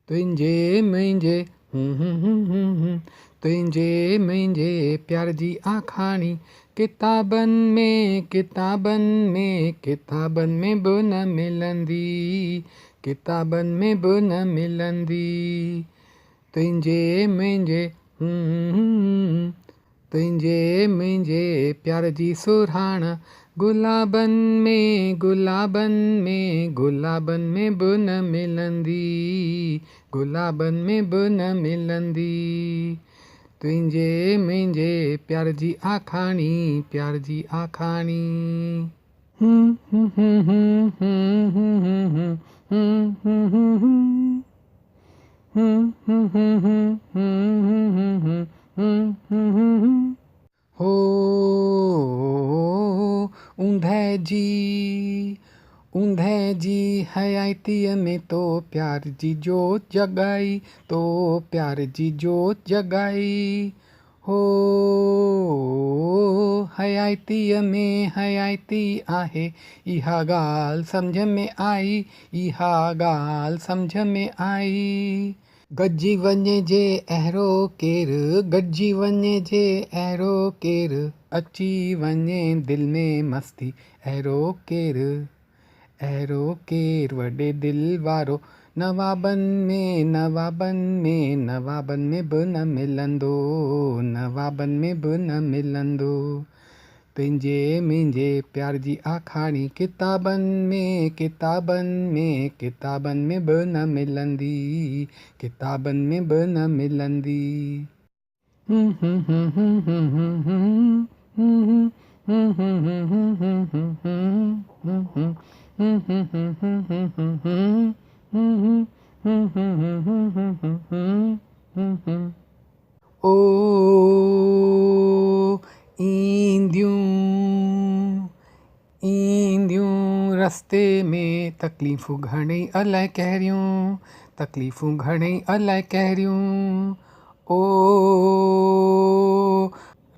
तुंहिंजे मुंहिंजे तुंहिंजे मुंहिंजे प्यार जी आखाणी किताबनि में बि न मिलंदी, किताबनि में बि न मिलंदी। तुंहिंजे मुंहिंजे तुंहिंजे मुंहिंजे प्यार जी सुराण गुलाबनि में बि न मिलंदी, गुलाबनि में बि न मिलंदी। तुंहिंजे मुंहिंजे प्यार जी आखाणी, प्यार जी आखाणी। हो ऊंधे जी हयातीअ में तो प्यार जी जोत जगाई, तो प्यार जी जोत जगाई। हो हयातीअ में हयाती आहे, इहा ॻाल्हि सम्झ में आई, इहा ॻाल्हि सम्झ में आई। गॾिजी वञे जे अहिड़ो केरु, गॾिजी वञे जे अहिड़ो केरु, अची वञे दिलि में मस्ती अहिड़ो केरु, अहिड़ो केरु वॾे दिलि वारो नवाबनि में बि न मिलंदो, नवाबनि में बि न मिलंदो। तुंहिंजे मुंहिंजे प्यार जी आखाणी किताबनि में बि न मिलंदी, किताबनि में बि न मिलंदी। ओ ईंदियूं रस्ते में तकलीफ़ूं घणेई अलाए कहिड़ियूं, तकलीफ़ूं घणेई अलाए कहिड़ियूं। ओ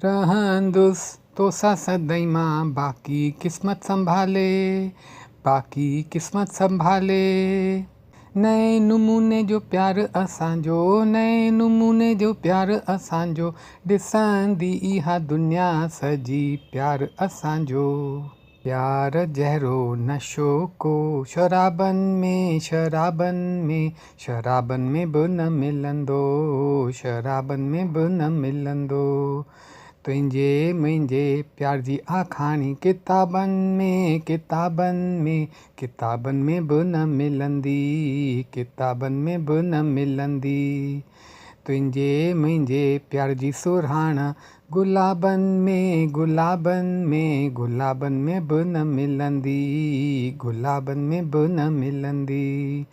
रहंदुसि तोसां सदाईं मां, बाक़ी क़िस्मत संभाले। नए नमूने जो प्यार असांजो, नए नमूने जो प्यार असांजो, ॾिसंदी इहा दुनिया सॼी प्यार असांजो। प्यार जहिड़ो नशो को शराबनि में बि न मिलंदो, शराबनि में बि न मिलंदो। तुंहिंजे मुंहिंजे प्यार जी आखाणी किताबनि में बि न मिलंदी, किताबनि में बि न मिलंदी। तुंहिंजे मुंहिंजे प्यार जी सुराण गुलाबनि में बि न मिलंदी, गुलाबनि में बि न मिलंदी।